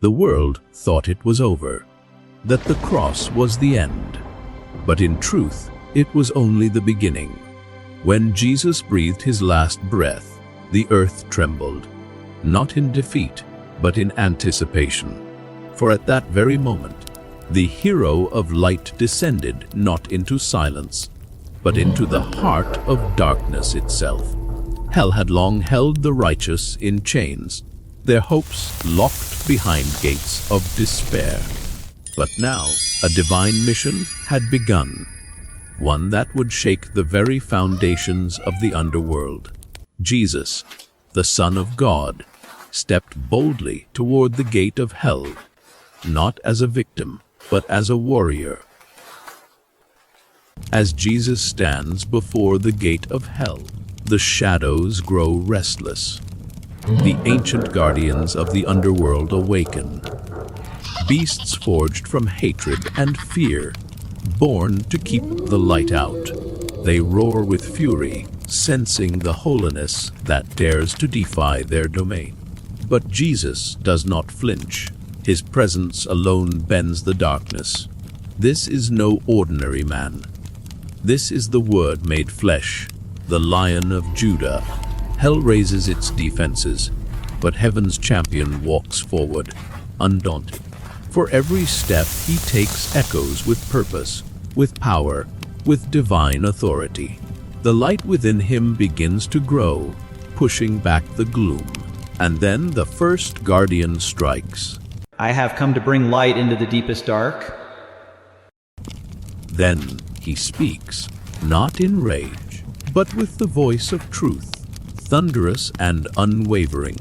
The world thought it was over, that the cross was the end. But in truth, it was only the beginning. When Jesus breathed his last breath, the earth trembled, not in defeat, but in anticipation. For at that very moment, the hero of light descended not into silence, but into the heart of darkness itself. Hell had long held the righteous in chains, their hopes locked behind gates of despair. But now, a divine mission had begun, one that would shake the very foundations of the underworld. Jesus, the Son of God, stepped boldly toward the gate of hell, not as a victim, but as a warrior. As Jesus stands before the gate of hell, the shadows grow restless. The ancient guardians of the underworld awaken. Beasts forged from hatred and fear, born to keep the light out. They roar with fury, sensing the holiness that dares to defy their domain. But Jesus does not flinch. His presence alone bends the darkness. This is no ordinary man. This is the Word made flesh, the Lion of Judah. Hell raises its defenses, but heaven's champion walks forward, undaunted. For every step he takes echoes with purpose, with power, with divine authority. The light within him begins to grow, pushing back the gloom. And then the first guardian strikes. I have come to bring light into the deepest dark. Then he speaks, not in rage, but with the voice of truth, thunderous and unwavering.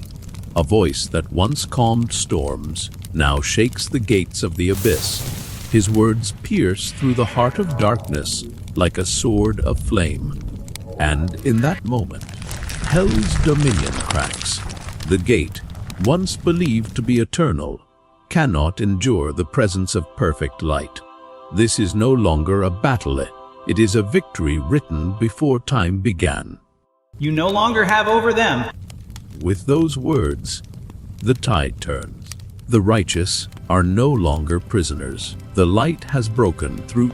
A voice that once calmed storms, now shakes the gates of the abyss. His words pierce through the heart of darkness like a sword of flame. And in that moment, hell's dominion cracks. The gate, once believed to be eternal, cannot endure the presence of perfect light. This is no longer a battle. It is a victory written before time began. You no longer have over them. With those words, the tide turns. The righteous are no longer prisoners. The light has broken through.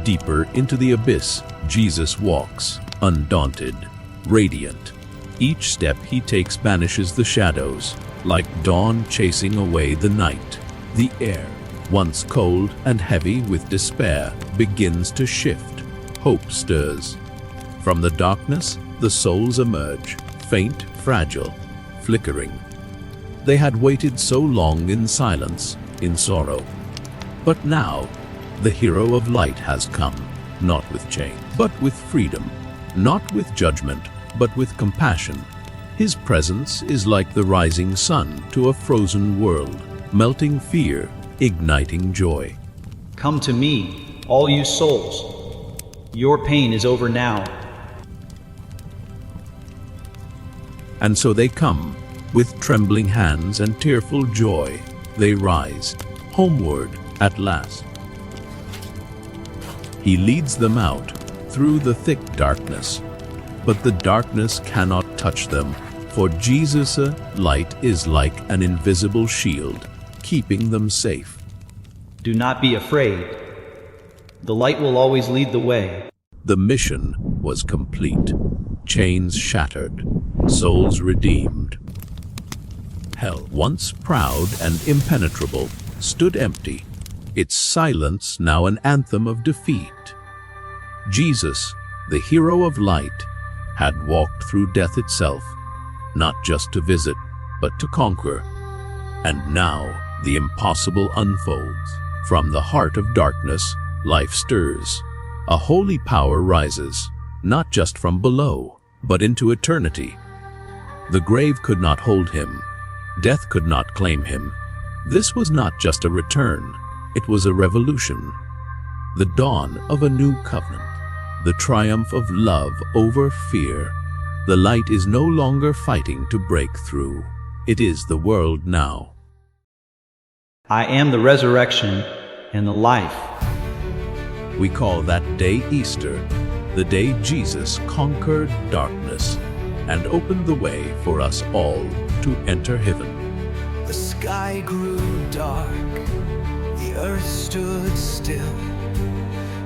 Deeper into the abyss, Jesus walks, undaunted, radiant. Each step he takes banishes the shadows, like dawn chasing away the night. The air, once cold and heavy with despair, begins to shift. Hope stirs. From the darkness, the souls emerge, faint, fragile, flickering. They had waited so long in silence, in sorrow. But now, the hero of light has come, not with chains, but with freedom, not with judgment, but with compassion. His presence is like the rising sun to a frozen world, melting fear, igniting joy. Come to me, all you souls. Your pain is over now. And so they come, with trembling hands and tearful joy. They rise, homeward at last. He leads them out through the thick darkness, but the darkness cannot touch them, for Jesus' light is like an invisible shield, keeping them safe. Do not be afraid. The light will always lead the way. The mission was complete. Chains shattered, souls redeemed. Hell, once proud and impenetrable, stood empty, its silence now an anthem of defeat. Jesus, the hero of light, had walked through death itself, not just to visit, but to conquer. And now the impossible unfolds. From the heart of darkness, life stirs. A holy power rises, not just from below, but into eternity. The grave could not hold him. Death could not claim him. This was not just a return. It was a revolution. The dawn of a new covenant. The triumph of love over fear. The light is no longer fighting to break through. It is the world now. I am the resurrection and the life. We call that day Easter, the day Jesus conquered darkness and opened the way for us all to enter heaven. The sky grew dark, the earth stood still.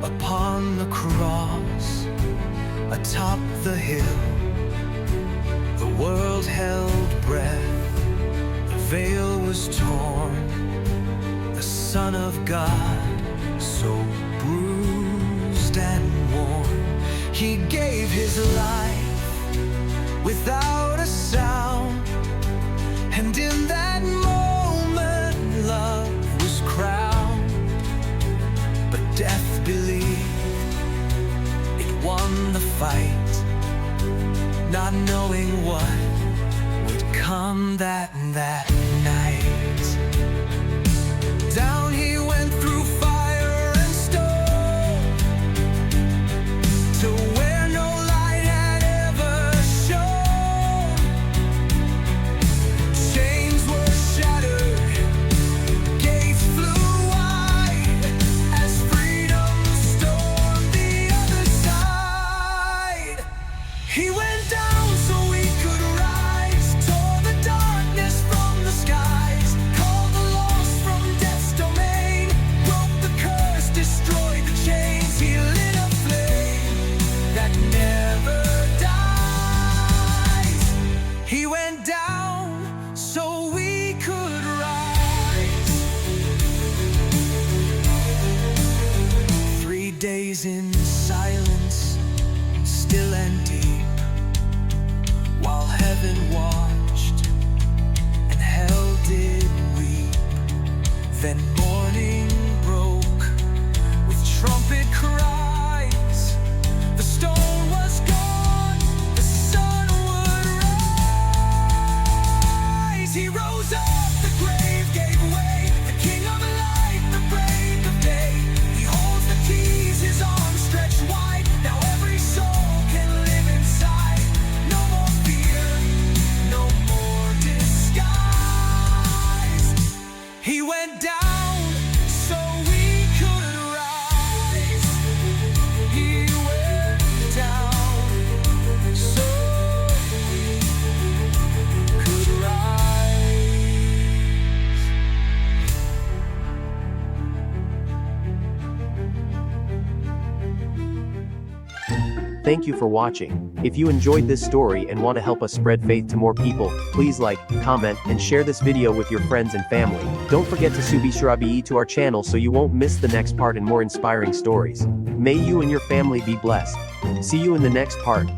Upon the cross, atop the hill, the world held breath, the veil was torn. The Son of God, so bruised and worn, he gave his life without a sound. And in that moment, love was crowned. But death believed it won the fight, not knowing what would come that night. Down he went through fire and stone, to where no light had ever shone. Chains were shattered, gates flew wide, as freedom stormed the other side. He went down so we could rise, tore the darkness from the skies, called the lost from death's domain, broke the curse, destroyed the chains. He lit a flame that never dies. He went down so we could rise. 3 days in silence, still and deep, while heaven watched and hell did weep. Then morning broke with trumpet cries. The stone was gone, the sun would rise. He rose up, the grave gave way, the King of light, the break of day. He holds the keys, his arms stretched wide. Now every soul can live inside. No more fear, no more disguise. He went down so we could rise. He went down so we could rise. Thank you for watching. If you enjoyed this story and want to help us spread faith to more people, please like, comment, and share this video with your friends and family. Don't forget to subscribe to our channel so you won't miss the next part and more inspiring stories. May you and your family be blessed. See you in the next part.